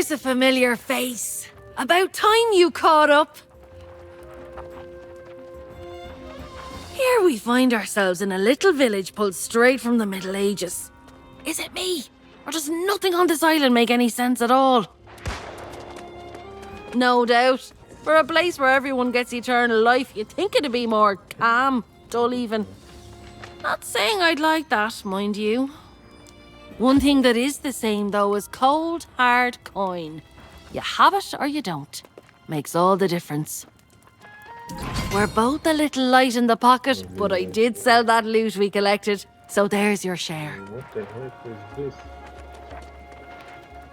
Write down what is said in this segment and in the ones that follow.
this a familiar face? About time you caught up. Here we find ourselves in a little village pulled straight from the Middle Ages. Is it me? Or does nothing on this island make any sense at all? No doubt. For a place where everyone gets eternal life, you'd think it'd be more calm, dull even. Not saying I'd like that, mind you. One thing that is the same, though, is cold, hard coin. You have it or you don't. Makes all the difference. We're both a little light in the pocket, but I did sell that loot we collected, so there's your share. What the heck is this?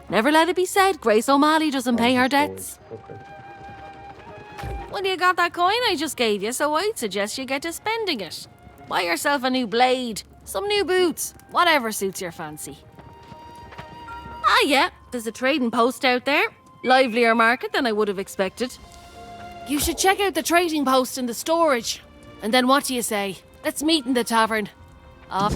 Never let it be said Grace O'Malley doesn't pay her debts. Okay. Well, you got that coin I just gave you, so I'd suggest you get to spending it. Buy yourself a new blade, some new boots, whatever suits your fancy. Ah yeah, there's a trading post out there. Livelier market than I would have expected. You should check out the trading post in the storage. And then what do you say? Let's meet in the tavern. Off.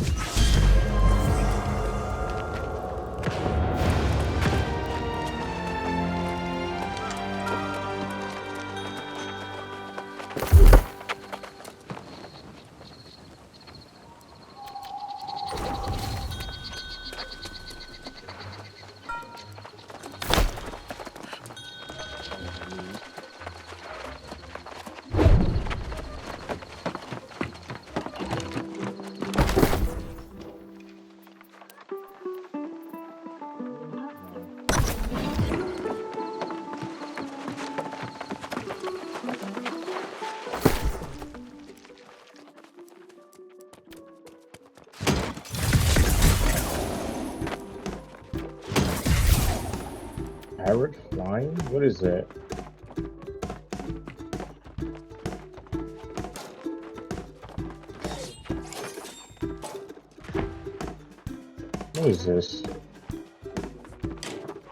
Parrot flying? What is that? What is this?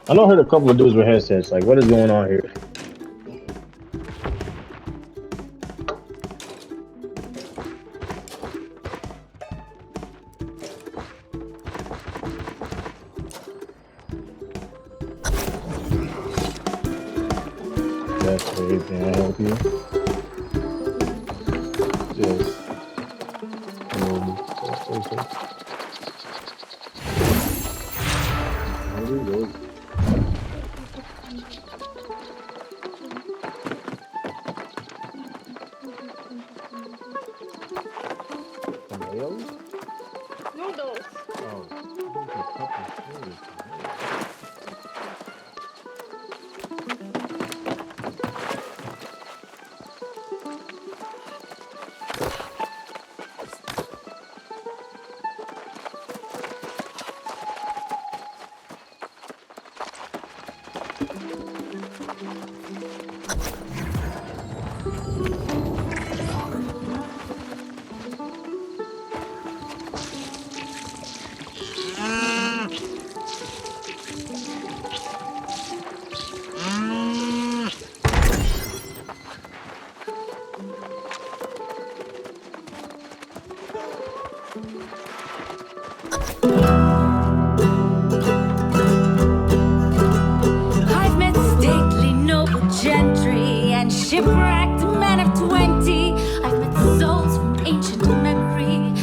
I know I heard a couple of dudes with headsets. Like, what is going on here? That's great. Can I help you? Yes. Noodles. I've met stately noble gentry and shipwrecked men of 20. I've met souls from ancient memory,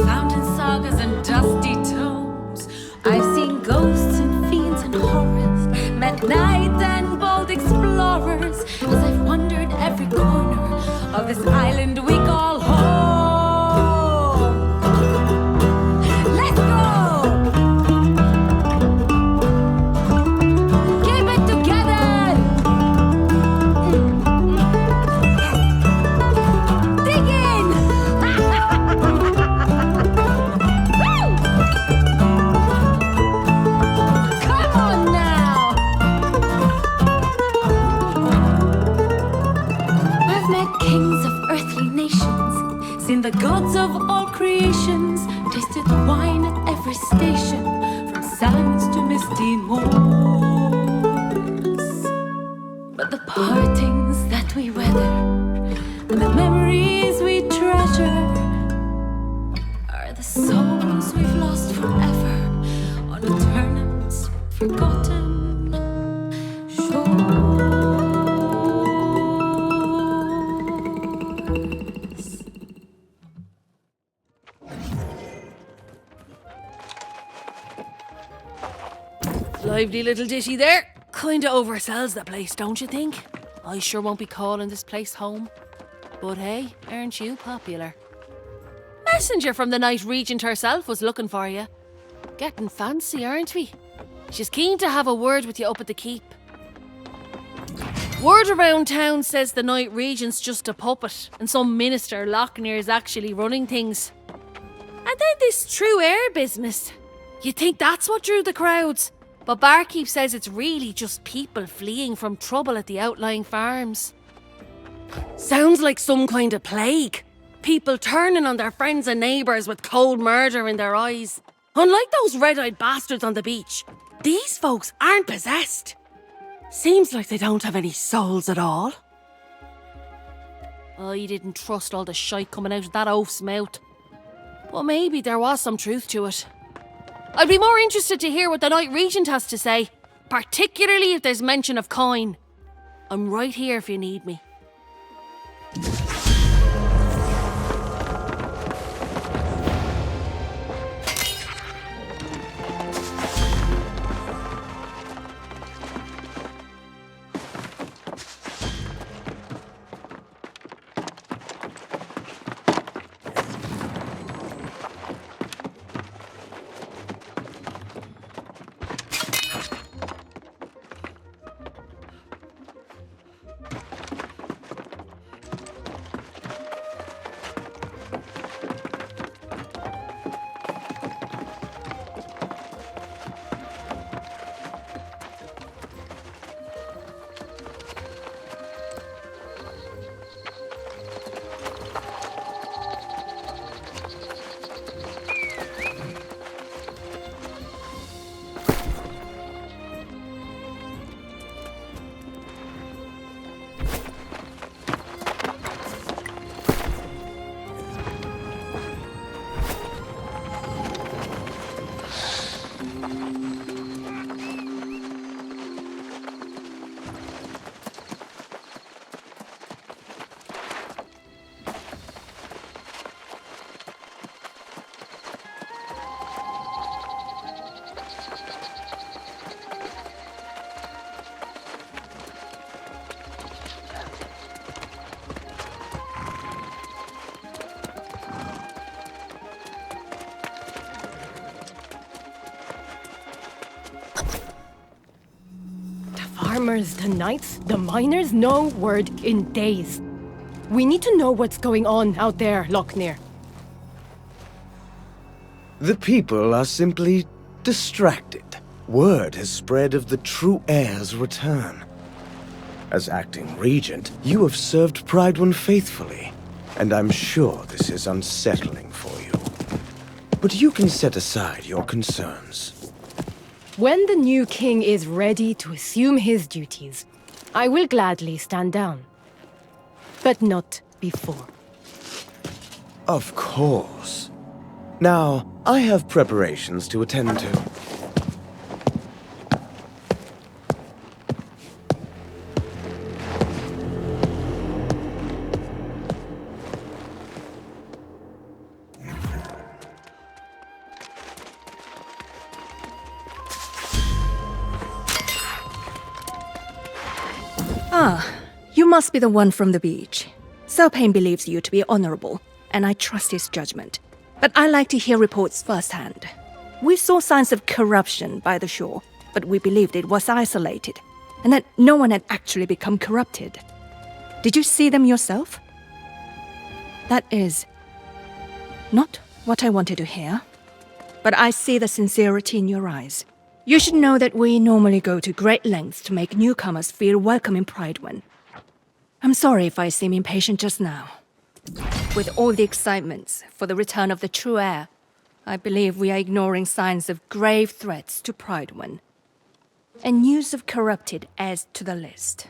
found in sagas and dusty tomes. I've seen ghosts and fiends and horrors, met knights and bold explorers, as I've wandered every corner of this island we call home. Let's go! Keep it together! Dig in! Woo! Come on now! I've met kings of earthly nations, seen the gods of all creations, tasted wine at every station, from sands to misty moors. But the partings that we weather and the memories we treasure are the souls we've lost forever on Aeternum's forgotten Lively little ditty there. Kinda oversells the place, don't you think? I sure won't be calling this place home. But hey, aren't you popular? Messenger from the Night Regent herself was looking for you. Getting fancy, aren't we? She's keen to have a word with you up at the keep. Word around town says the Night Regent's just a puppet and some minister Lochnear's actually running things. And then this true air business. You'd think that's what drew the crowds. But Barkeep says it's really just people fleeing from trouble at the outlying farms. Sounds like some kind of plague. People turning on their friends and neighbours with cold murder in their eyes. Unlike those red-eyed bastards on the beach, these folks aren't possessed. Seems like they don't have any souls at all. Oh, you didn't trust all the shite coming out of that oaf's mouth. But maybe there was some truth to it. I'd be more interested to hear what the Night Regent has to say, particularly if there's mention of coin. I'm right here if you need me. Farmers, the knights, the miners, no word in days. We need to know what's going on out there, Lochnear. The people are simply distracted. Word has spread of the true heir's return. As acting regent, you have served Pride faithfully, and I'm sure this is unsettling for you. But you can set aside your concerns. When the new king is ready to assume his duties, I will gladly stand down. But not before. Of course. Now, I have preparations to attend to. You must be the one from the beach. Selpain believes you to be honorable, and I trust his judgment. But I like to hear reports firsthand. We saw signs of corruption by the shore, but we believed it was isolated, and that no one had actually become corrupted. Did you see them yourself? That is not what I wanted to hear, but I see the sincerity in your eyes. You should know that we normally go to great lengths to make newcomers feel welcome in Pridewind. I'm sorry if I seem impatient just now. With all the excitements for the return of the true heir, I believe we are ignoring signs of grave threats to Pridewind. And news of corrupted adds to the list.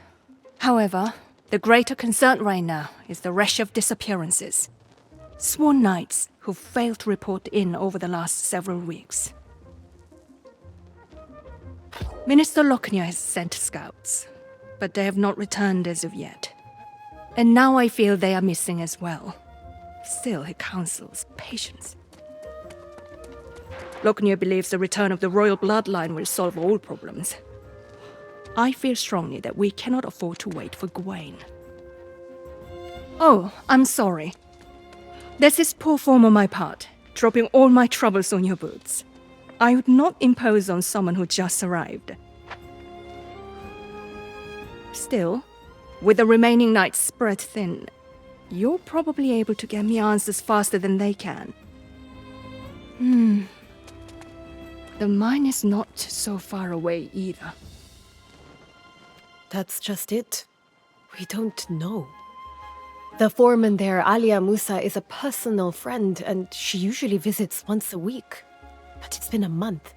However, the greater concern right now is the rush of disappearances. Sworn knights who failed to report in over the last several weeks. Minister Lochnear has sent scouts, but they have not returned as of yet. And now I feel they are missing as well. Still, he counsels patience. Lochner believes the return of the royal bloodline will solve all problems. I feel strongly that we cannot afford to wait for Gawain. Oh, I'm sorry. This is poor form on my part, dropping all my troubles on your boots. I would not impose on someone who just arrived. Still, with the remaining nights spread thin, you're probably able to get me answers faster than they can. The mine is not so far away either. That's just it. We don't know. The foreman there, Alia Musa, is a personal friend, and she usually visits once a week. But it's been a month.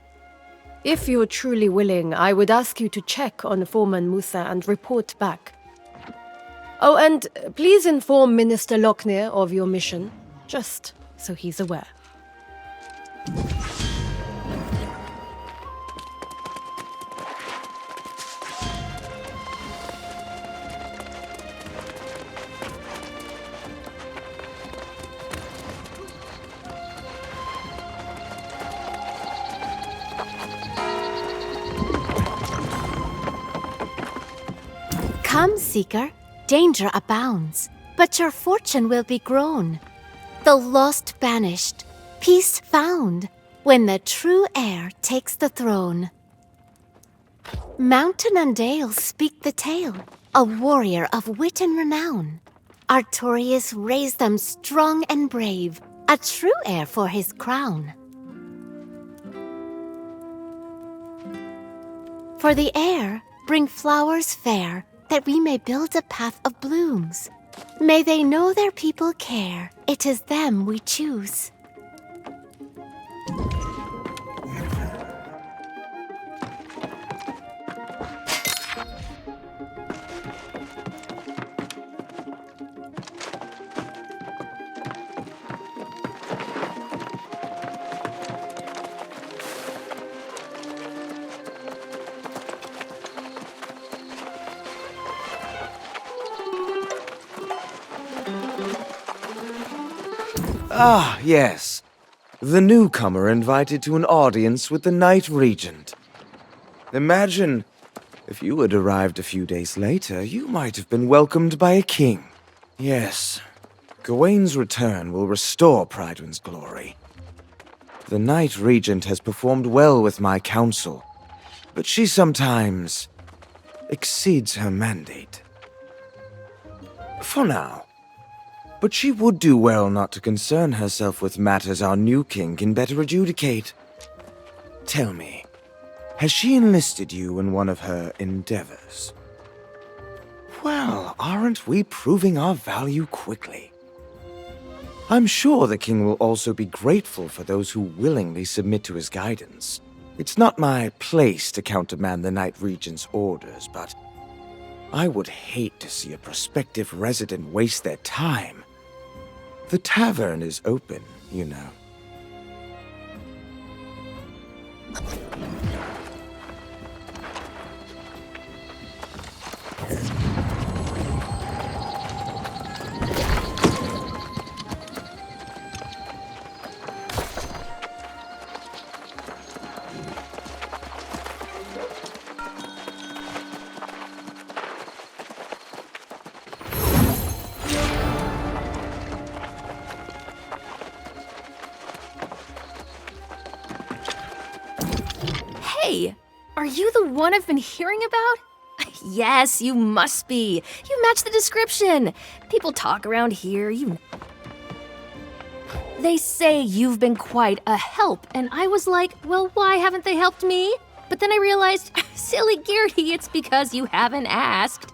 If you're truly willing, I would ask you to check on Foreman Musa and report back. Oh, and please inform Minister Lochner of your mission, just so he's aware. Come, Seeker, danger abounds, but your fortune will be grown. The lost banished, peace found, when the true heir takes the throne. Mountain and dale speak the tale, a warrior of wit and renown. Artorius raised them strong and brave, a true heir for his crown. For the heir, bring flowers fair, that we may build a path of blooms. May they know their people care, it is them we choose. Ah, yes. The newcomer invited to an audience with the Night Regent. Imagine, if you had arrived a few days later, you might have been welcomed by a king. Yes, Gawain's return will restore Prydwen's glory. The Night Regent has performed well with my council, but she sometimes exceeds her mandate. For now. But she would do well not to concern herself with matters our new king can better adjudicate. Tell me, has she enlisted you in one of her endeavors? Well, aren't we proving our value quickly? I'm sure the king will also be grateful for those who willingly submit to his guidance. It's not my place to countermand the Night Regent's orders, but I would hate to see a prospective resident waste their time. The tavern is open, you know. Hey, are you the one I've been hearing about? Yes, you must be. You match the description. People talk around here, They say you've been quite a help, and I was like, well, why haven't they helped me? But then I realized, silly Gertie, it's because you haven't asked.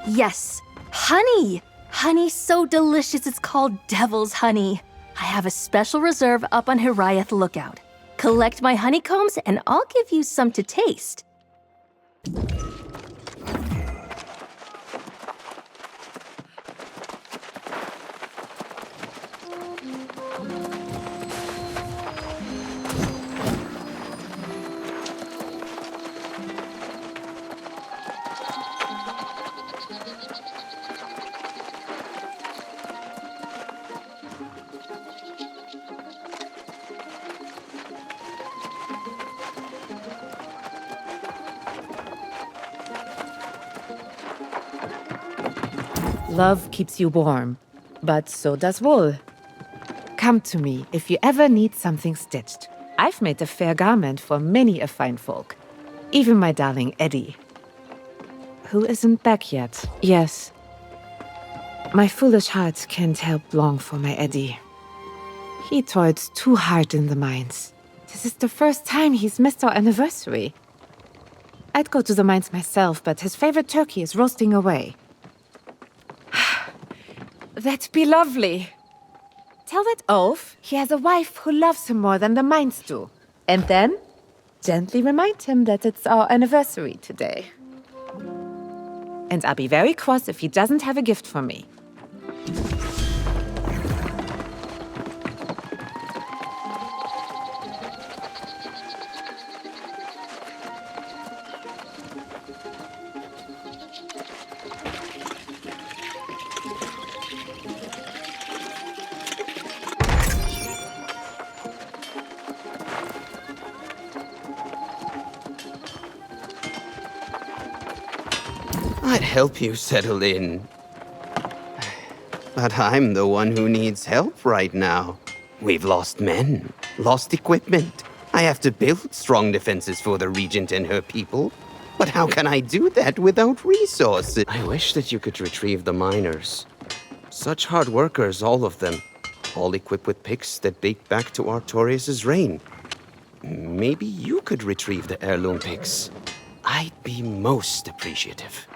Yes, honey. Honey so delicious it's called devil's honey. I have a special reserve up on Hiraeth Lookout. Collect my honeycombs and I'll give you some to taste. Love keeps you warm, but so does wool. Come to me if you ever need something stitched. I've made a fair garment for many a fine folk. Even my darling Eddie. Who isn't back yet? Yes. My foolish heart can't help long for my Eddie. He toiled too hard in the mines. This is the first time he's missed our anniversary. I'd go to the mines myself, but his favorite turkey is roasting away. That'd be lovely. Tell that oaf he has a wife who loves him more than the mines do. And then, gently remind him that it's our anniversary today. And I'll be very cross if he doesn't have a gift for me. I'd help you settle in. But I'm the one who needs help right now. We've lost men, lost equipment. I have to build strong defenses for the Regent and her people. But how can I do that without resources? I wish that you could retrieve the miners. Such hard workers, all of them. All equipped with picks that date back to Artorius' reign. Maybe you could retrieve the heirloom picks. I'd be most appreciative.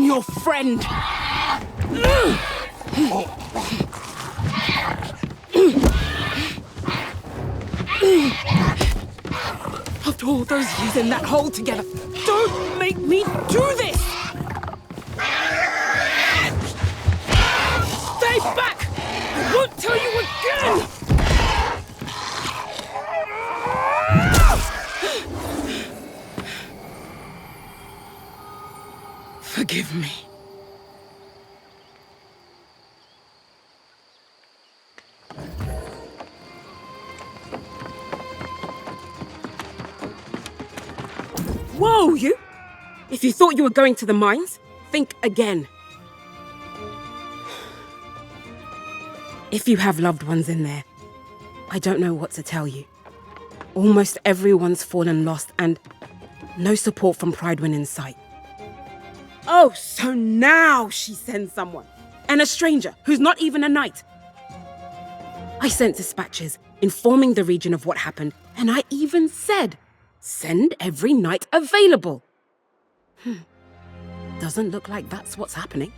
I'm your friend. After all those years in that hole together, don't make me do this! Stay back! I won't tell you again! Forgive me. Whoa, you! If you thought you were going to the mines, think again. If you have loved ones in there, I don't know what to tell you. Almost everyone's fallen lost and no support from Pridewin in sight. Oh, so now she sends someone. And a stranger who's not even a knight. I sent dispatches informing the region of what happened, and I even said, send every knight available. Doesn't look like that's what's happening.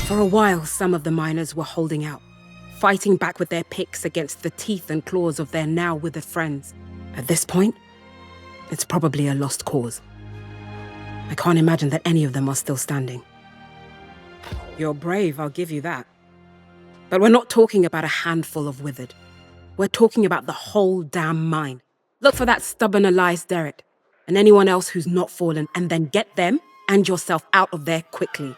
For a while, some of the miners were holding out, fighting back with their picks against the teeth and claws of their now withered friends. At this point, it's probably a lost cause. I can't imagine that any of them are still standing. You're brave, I'll give you that. But we're not talking about a handful of withered. We're talking about the whole damn mine. Look for that stubborn Elias Derrick and anyone else who's not fallen, and then get them and yourself out of there quickly.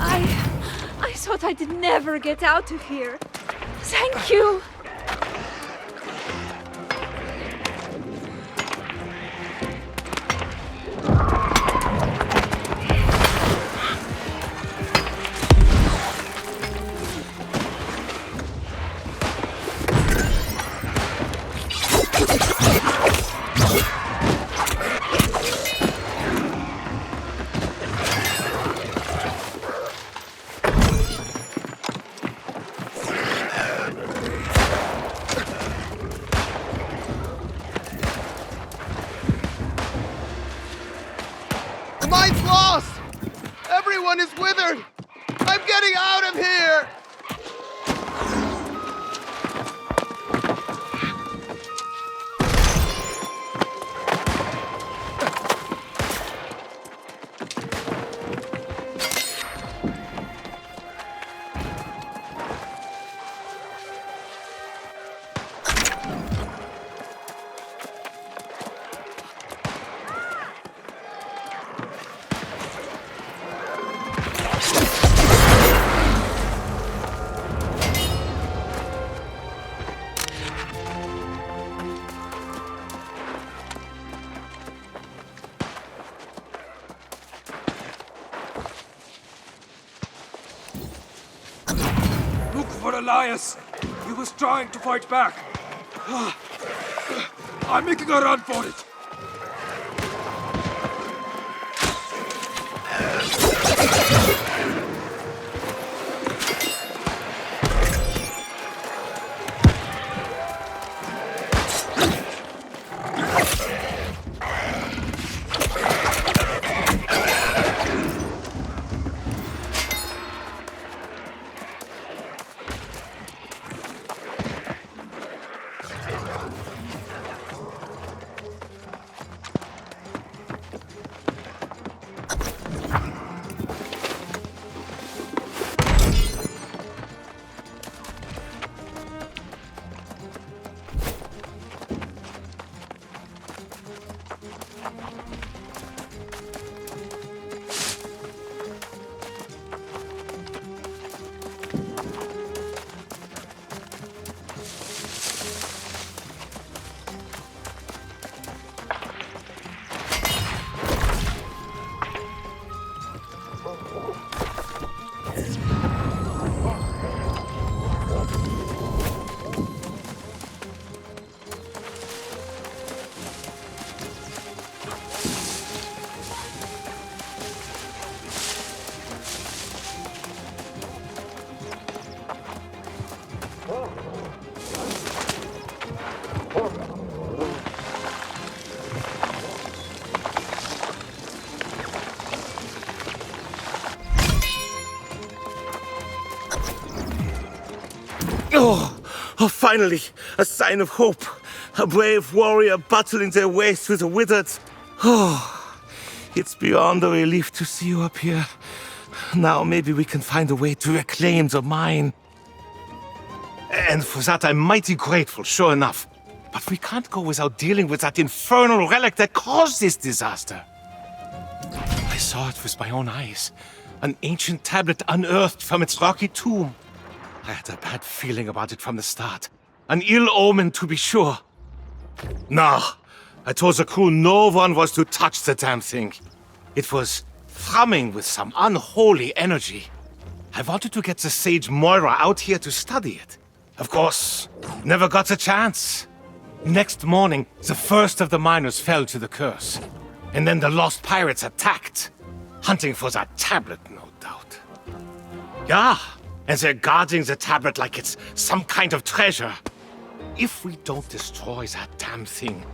I thought I'd never get out of here. Thank you. The mine's lost! Everyone is withered! I'm getting out of here! Look for Elias! He was trying to fight back. I'm making a run for it. Oh, finally, a sign of hope. A brave warrior battling their way through the withered. Oh, it's beyond a relief to see you up here. Now maybe we can find a way to reclaim the mine. And for that I'm mighty grateful, sure enough. But we can't go without dealing with that infernal relic that caused this disaster. I saw it with my own eyes. An ancient tablet unearthed from its rocky tomb. I had a bad feeling about it from the start. An ill omen, to be sure. Nah, I told the crew no one was to touch the damn thing. It was thrumming with some unholy energy. I wanted to get the sage Moira out here to study it. Of course, never got a chance. Next morning, the first of the miners fell to the curse. And then the lost pirates attacked. Hunting for that tablet, no doubt. Yeah. And they're guarding the tablet like it's some kind of treasure. If we don't destroy that damn thing,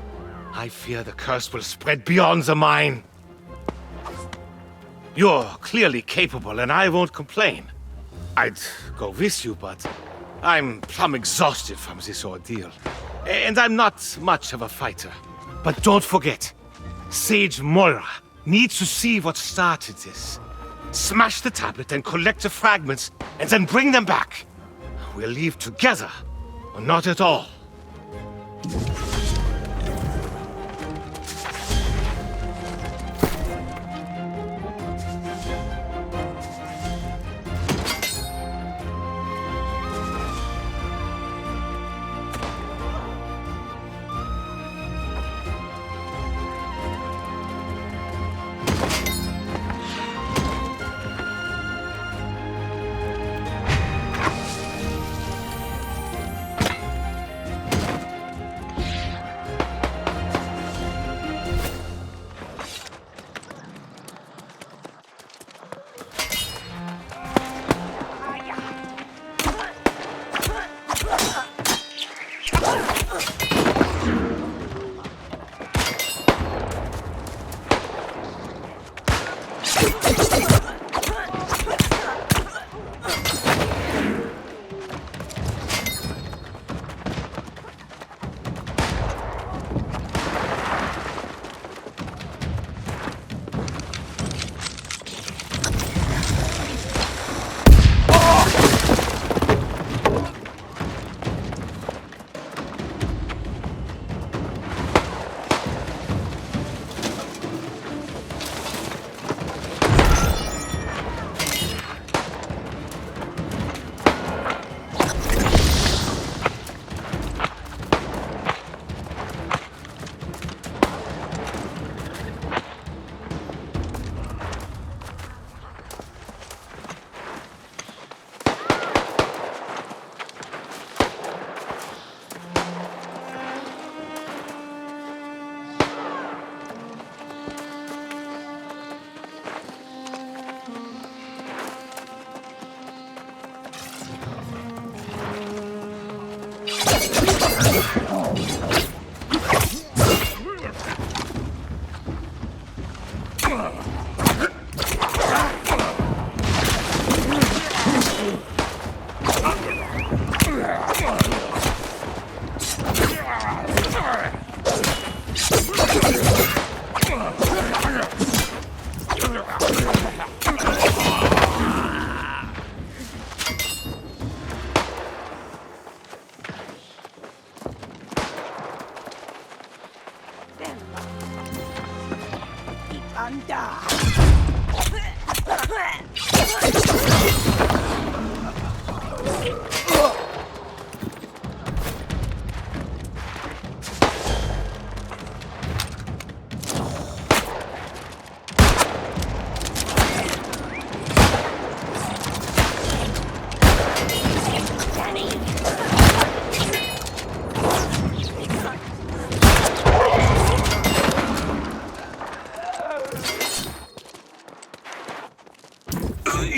I fear the curse will spread beyond the mine. You're clearly capable, and I won't complain. I'd go with you, but I'm plumb exhausted from this ordeal. And I'm not much of a fighter. But don't forget, Sage Moira needs to see what started this. Smash the tablet and collect the fragments, and then bring them back. We'll leave together, or not at all.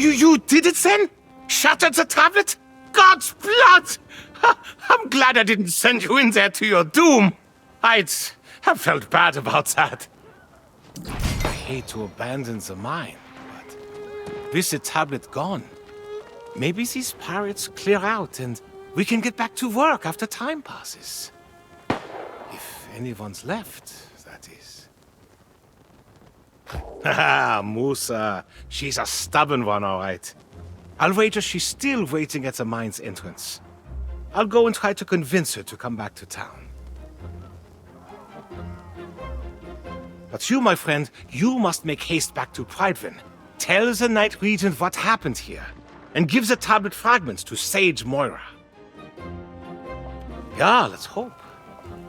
You did it then? Shattered the tablet? God's blood! I'm glad I didn't send you in there to your doom. I'd have felt bad about that. I hate to abandon the mine, but with the tablet gone, maybe these pirates clear out and we can get back to work after time passes. If anyone's left, that is. Haha, Musa. She's a stubborn one, all right. I'll wager she's still waiting at the mine's entrance. I'll go and try to convince her to come back to town. But you, my friend, you must make haste back to Pridevin. Tell the Night Regent what happened here, and give the tablet fragments to Sage Moira. Yeah, let's hope.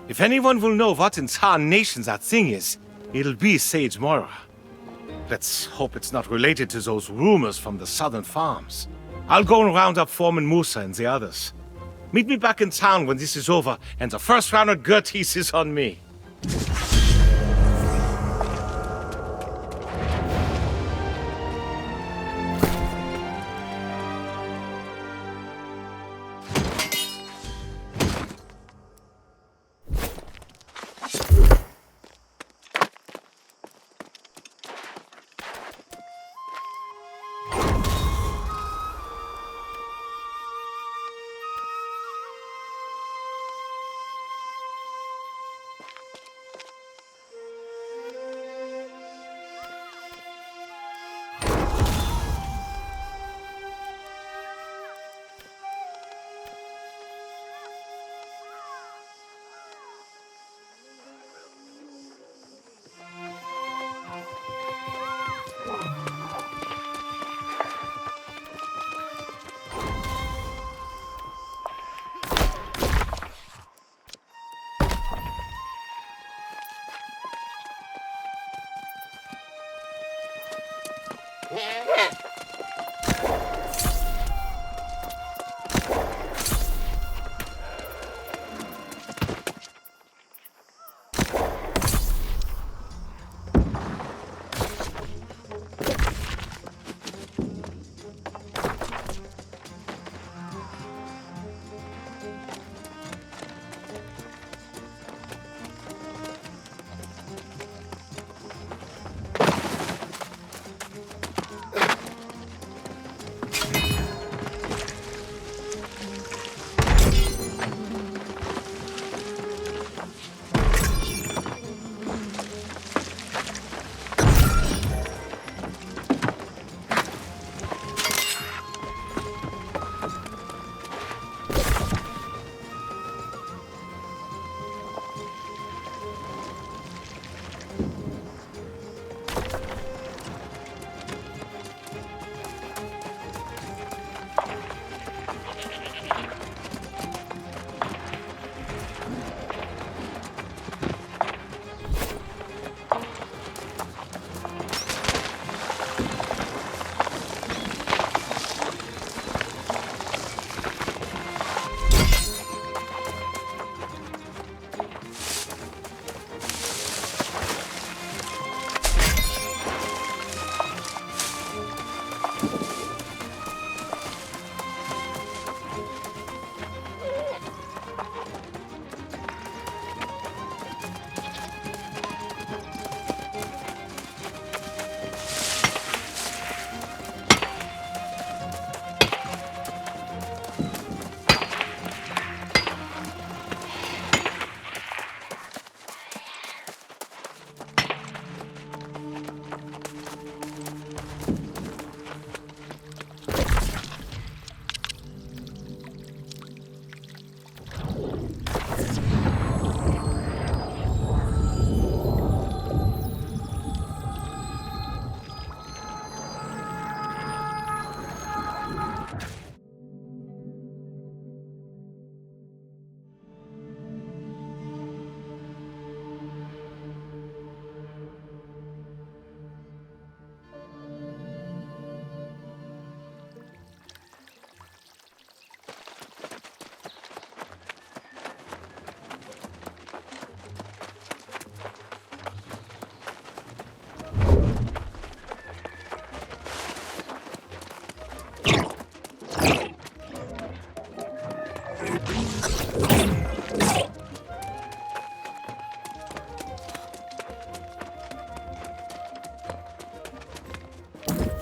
If anyone will know what in tarnation that thing is, it'll be Sage Moira. Let's hope it's not related to those rumors from the southern farms. I'll go and round up Foreman Musa and the others. Meet me back in town when this is over, and the first round of Gerties is on me.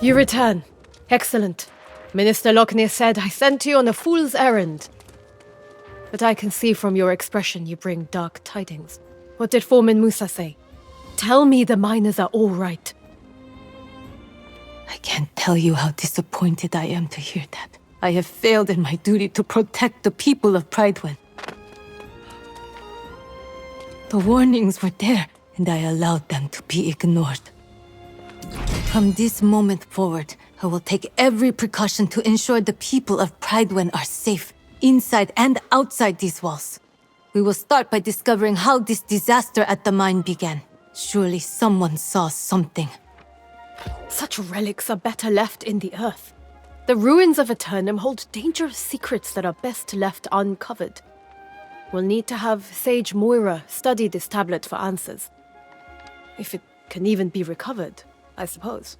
You return. Excellent. Minister Lochner said I sent you on a fool's errand. But I can see from your expression you bring dark tidings. What did Foreman Musa say? Tell me the miners are all right. I can't tell you how disappointed I am to hear that. I have failed in my duty to protect the people of Pridewen. The warnings were there, and I allowed them to be ignored. From this moment forward, I will take every precaution to ensure the people of Pridewen are safe, inside and outside these walls. We will start by discovering how this disaster at the mine began. Surely someone saw something. Such relics are better left in the earth. The ruins of Aeternum hold dangerous secrets that are best left uncovered. We'll need to have Sage Moira study this tablet for answers. If it can even be recovered, I suppose.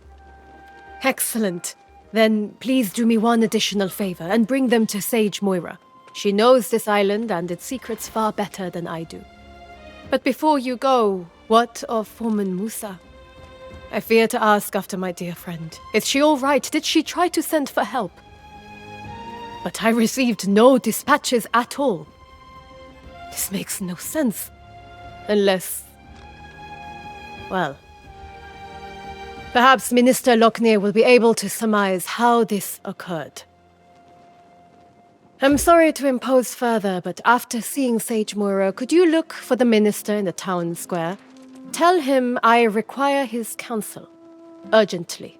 Excellent. Then please do me one additional favor and bring them to Sage Moira. She knows this island and its secrets far better than I do. But before you go, what of Foreman Musa? I fear to ask after my dear friend. Is she all right? Did she try to send for help? But I received no dispatches at all. This makes no sense. Unless... well... perhaps Minister Lochner will be able to surmise how this occurred. I'm sorry to impose further, but after seeing Sage Moira, could you look for the minister in the town square? Tell him I require his counsel. Urgently.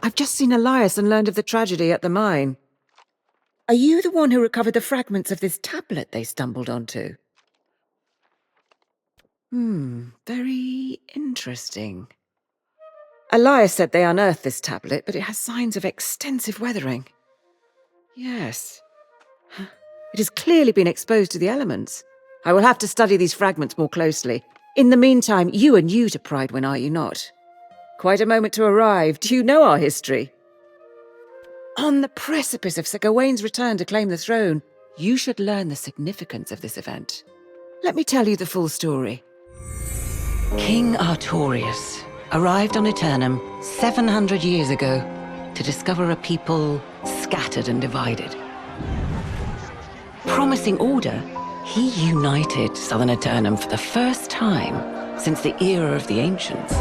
I've just seen Elias and learned of the tragedy at the mine. Are you the one who recovered the fragments of this tablet they stumbled onto? Very interesting. Elias said they unearthed this tablet, but it has signs of extensive weathering. Yes. It has clearly been exposed to the elements. I will have to study these fragments more closely. In the meantime, you are new to Pridewen, are you not? Quite a moment to arrive. Do you know our history? On the precipice of Sir Gawain's return to claim the throne, you should learn the significance of this event. Let me tell you the full story. King Artorius arrived on Aeternum 700 years ago to discover a people scattered and divided. Promising order, he united southern Aeternum for the first time since the era of the Ancients.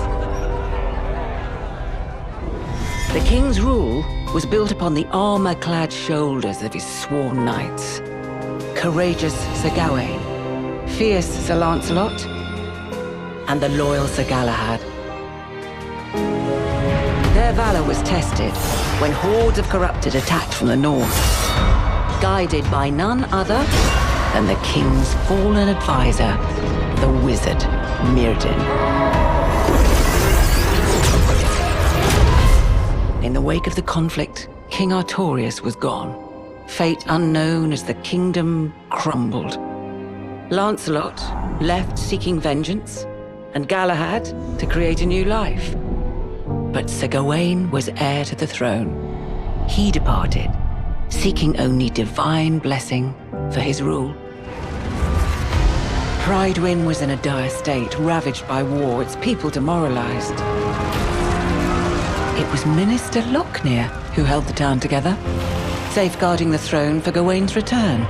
The king's rule was built upon the armor-clad shoulders of his sworn knights. Courageous Sir Gawain, fierce Sir Lancelot, and the loyal Sir Galahad. Their valor was tested when hordes of corrupted attacked from the north, guided by none other than the king's fallen advisor, the wizard Myrddin. In the wake of the conflict, King Artorius was gone. Fate unknown as the kingdom crumbled. Lancelot left seeking vengeance, and Galahad to create a new life. But Sir Gawain was heir to the throne. He departed, seeking only divine blessing for his rule. Pridewen was in a dire state, ravaged by war, its people demoralized. It was Minister Lochner who held the town together, safeguarding the throne for Gawain's return.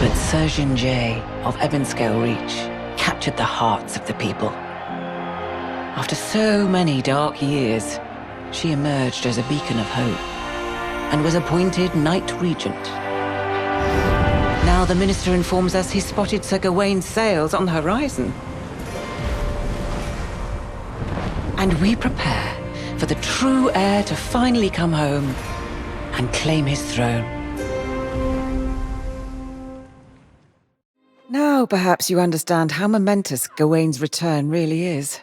But Surgeon Jay of Ebonscale Reach captured the hearts of the people. After so many dark years, she emerged as a beacon of hope and was appointed Knight Regent. Now the minister informs us he spotted Sir Gawain's sails on the horizon. and we prepare for the true heir to finally come home and claim his throne. Now perhaps you understand how momentous Gawain's return really is,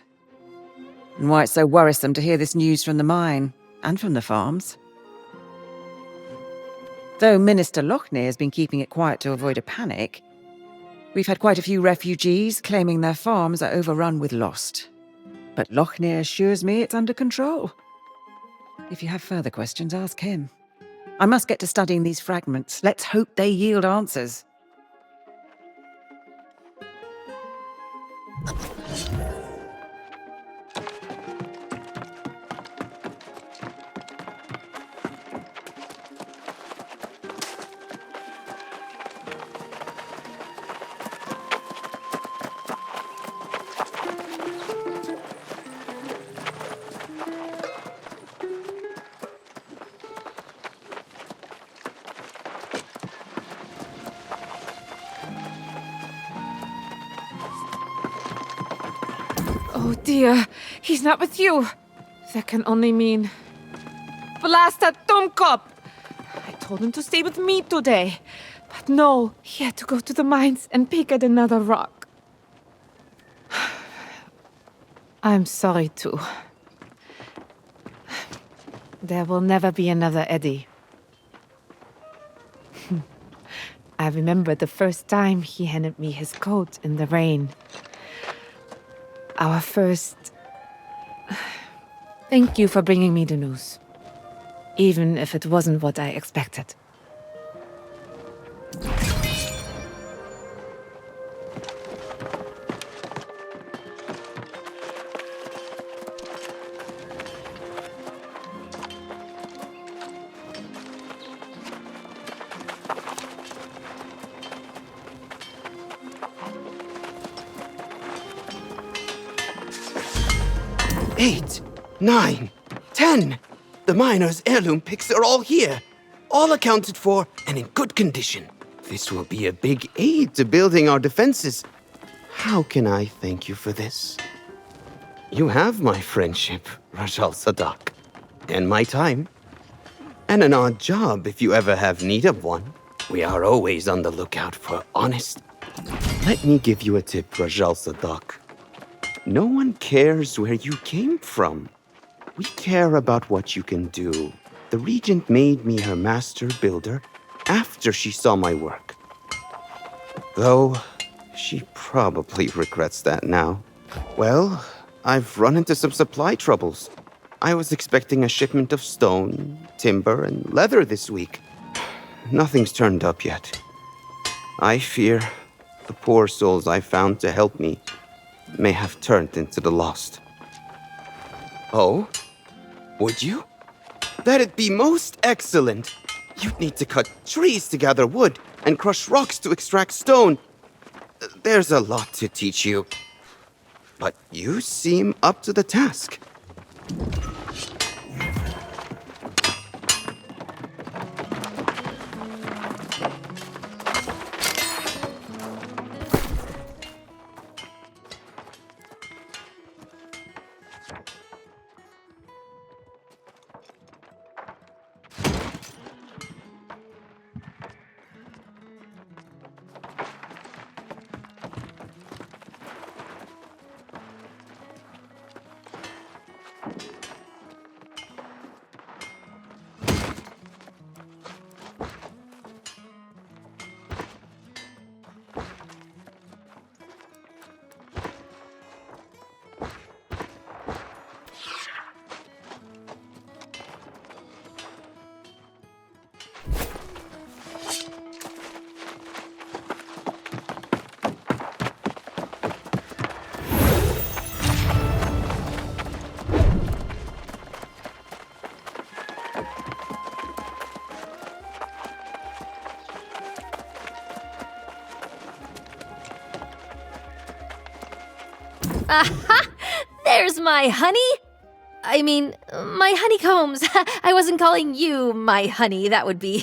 and why it's so worrisome to hear this news from the mine, and from the farms. Though Minister Lochner has been keeping it quiet to avoid a panic, we've had quite a few refugees claiming their farms are overrun with Lost. But Lochner assures me it's under control. If you have further questions, ask him. I must get to studying these fragments. Let's hope they yield answers. Oh dear, he's not with you. That can only mean... Blast that Dummkopf! I told him to stay with me today. But no, he had to go to the mines and pick at another rock. I'm sorry too. There will never be another Eddie. I remember the first time he handed me his coat in the rain. Our first... Thank you for bringing me the news. Even if it wasn't what I expected. Eight, 9, 10. The miner's heirloom picks are all here. All accounted for and in good condition. This will be a big aid to building our defenses. How can I thank you for this? You have my friendship, Rajal Sadak, and my time. And an odd job if you ever have need of one. We are always on the lookout for honest. Let me give you a tip, Rajal Sadak. No one cares where you came from. We care about what you can do. The Regent made me her master builder after she saw my work. Though, she probably regrets that now. Well, I've run into some supply troubles. I was expecting a shipment of stone, timber, and leather this week. Nothing's turned up yet. I fear the poor souls I found to help me may have turned into the lost. Oh? Would you? That'd be most excellent. You'd need to cut trees to gather wood and crush rocks to extract stone. There's a lot to teach you. But you seem up to the task. Aha! There's my honey! I mean, my honeycombs. I wasn't calling you my honey. That would be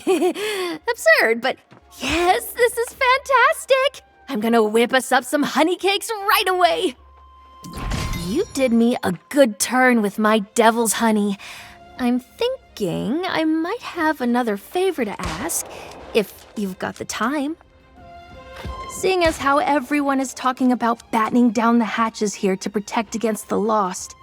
absurd, but yes, this is fantastic! I'm gonna whip us up some honey cakes right away! You did me a good turn with my devil's honey. I'm thinking I might have another favor to ask, if you've got the time. Seeing as how everyone is talking about battening down the hatches here to protect against the lost,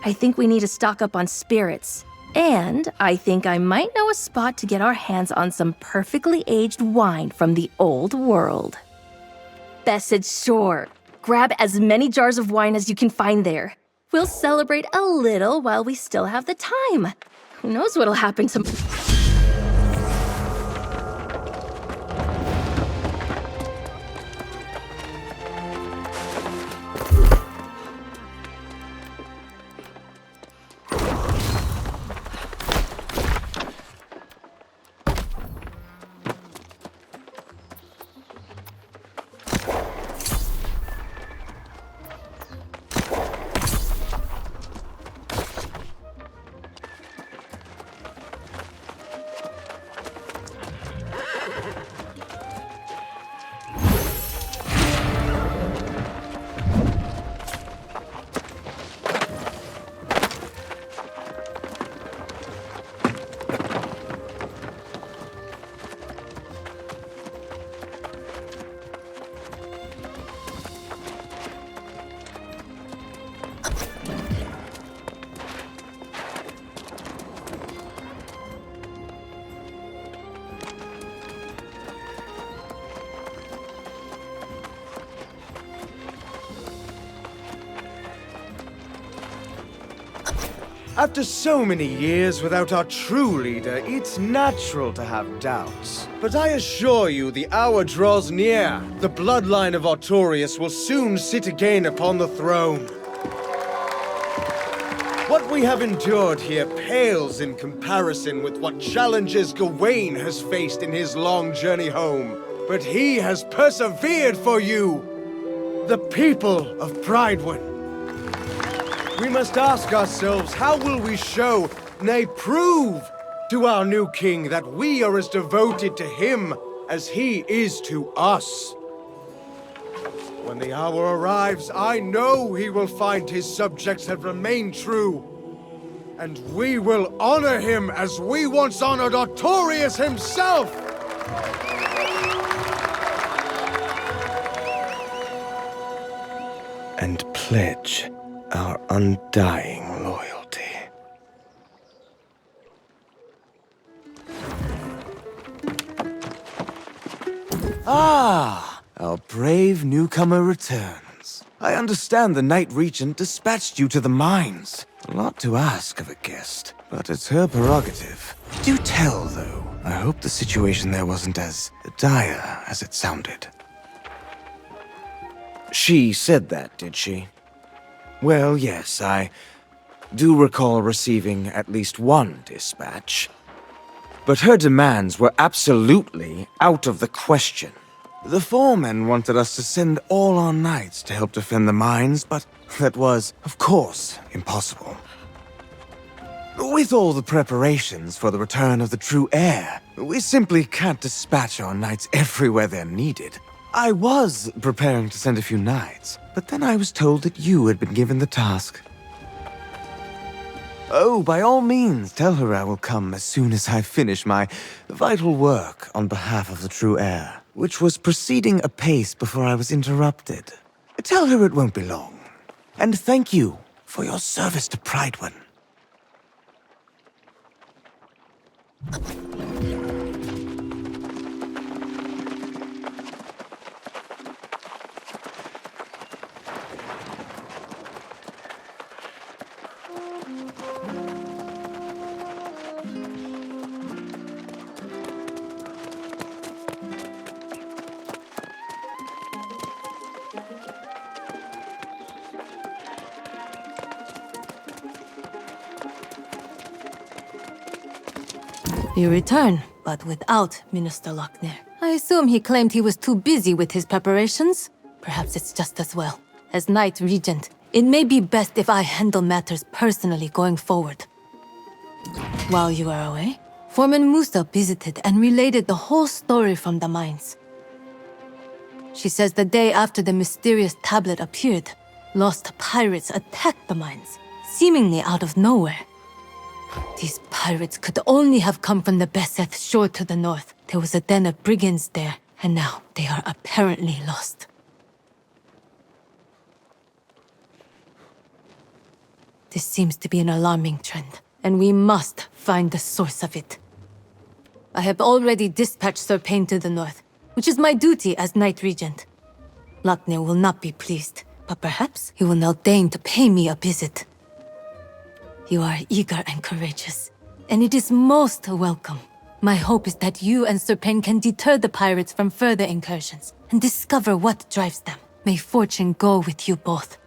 I think we need to stock up on spirits. And I think I might know a spot to get our hands on some perfectly aged wine from the old world. Bess said sure. Grab as many jars of wine as you can find there. We'll celebrate a little while we still have the time. Who knows what'll happen to... After so many years without our true leader, it's natural to have doubts. But I assure you, the hour draws near. The bloodline of Artorius will soon sit again upon the throne. What we have endured here pales in comparison with what challenges Gawain has faced in his long journey home. But he has persevered for you, the people of Pridewin. We must ask ourselves, how will we show, nay prove, to our new king that we are as devoted to him as he is to us? When the hour arrives, I know he will find his subjects have remained true. And we will honor him as we once honored Artorius himself! And pledge our undying loyalty. Ah, our brave newcomer returns. I understand the Knight Regent dispatched you to the mines. A lot to ask of a guest, but it's her prerogative. Do tell, though. I hope the situation there wasn't as dire as it sounded. She said that, did she? Well, yes, I do recall receiving at least one dispatch. But her demands were absolutely out of the question. The foreman wanted us to send all our knights to help defend the mines, but that was, of course, impossible. With all the preparations for the return of the true heir, we simply can't dispatch our knights everywhere they're needed. I was preparing to send a few knights, but then I was told that you had been given the task. Oh, by all means, tell her I will come as soon as I finish my vital work on behalf of the true heir, which was proceeding apace before I was interrupted. Tell her it won't be long. And thank you for your service to Pridewin. You return, but without Minister Lochner. I assume he claimed he was too busy with his preparations. Perhaps it's just as well. As Knight Regent, it may be best if I handle matters personally going forward. While you were away, Foreman Musa visited and related the whole story from the mines. She says the day after the mysterious tablet appeared, lost pirates attacked the mines, seemingly out of nowhere. These pirates could only have come from the Beseth shore to the north. There was a den of brigands there, and now they are apparently lost. This seems to be an alarming trend, and we must find the source of it. I have already dispatched Sir Payne to the north, which is my duty as Knight Regent. Lochner will not be pleased, but perhaps he will now deign to pay me a visit. You are eager and courageous, and it is most welcome. My hope is that you and Sir Payne can deter the pirates from further incursions, and discover what drives them. May fortune go with you both.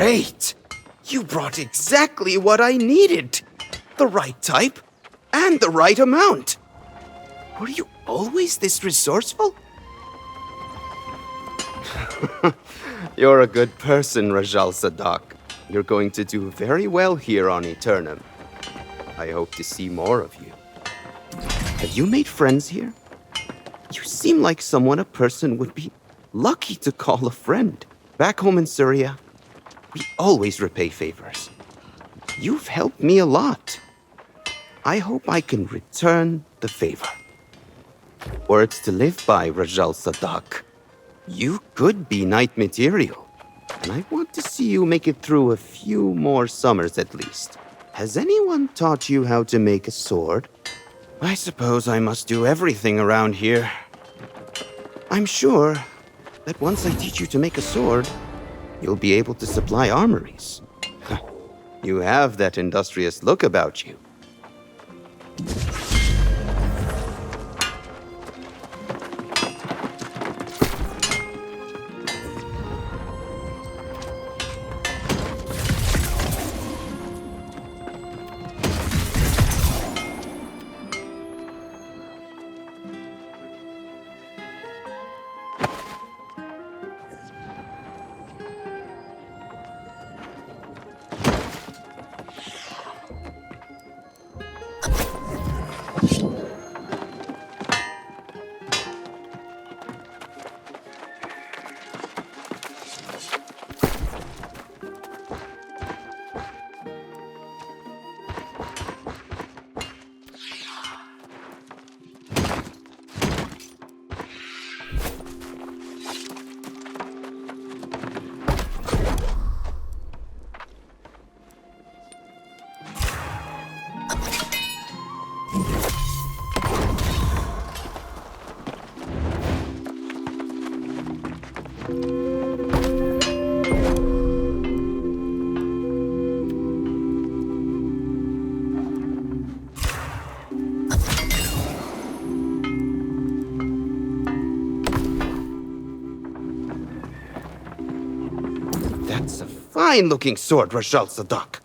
Great! You brought exactly what I needed. The right type and the right amount. Were you always this resourceful? You're a good person, Rajal Sadak. You're going to do very well here on Aeternum. I hope to see more of you. Have you made friends here? You seem like someone a person would be lucky to call a friend. Back home in Syria, we always repay favors. You've helped me a lot. I hope I can return the favor. Words to live by, Rajal Sadak. You could be knight material, and I want to see you make it through a few more summers at least. Has anyone taught you how to make a sword? I suppose I must do everything around here. I'm sure that once I teach you to make a sword, you'll be able to supply armories. You have that industrious look about you. That's a fine-looking sword, Rashal Sadak.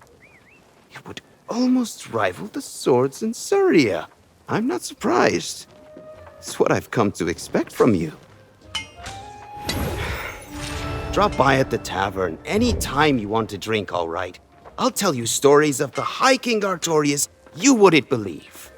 It would almost rival the swords in Syria. I'm not surprised. It's what I've come to expect from you. Drop by at the tavern any time you want to drink, all right? I'll tell you stories of the High King Artorius you wouldn't believe.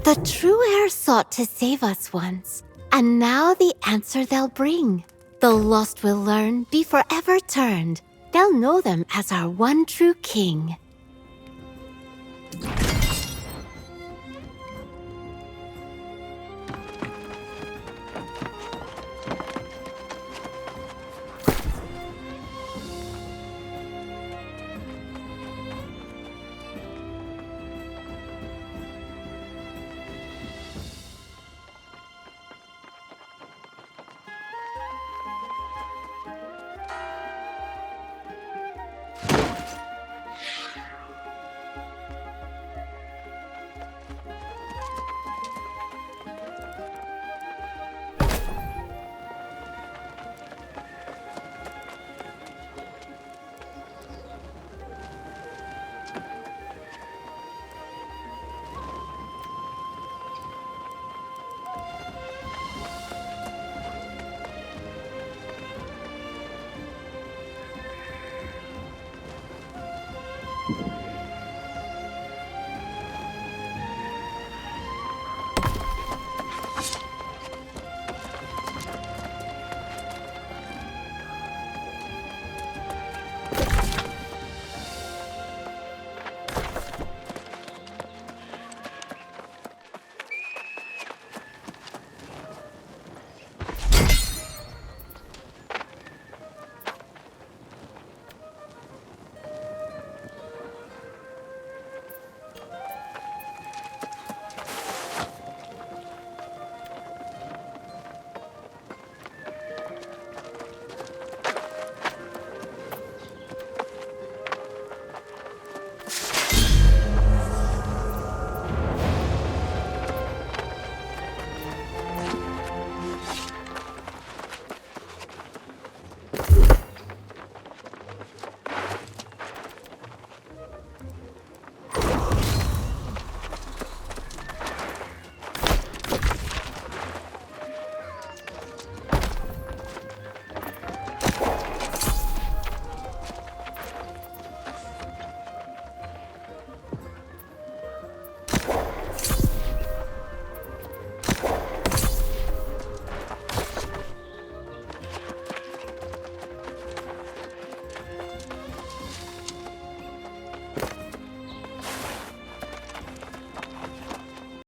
The true heir sought to save us once, and now the answer they'll bring. The lost will learn, be forever turned. They'll know them as our one true king. you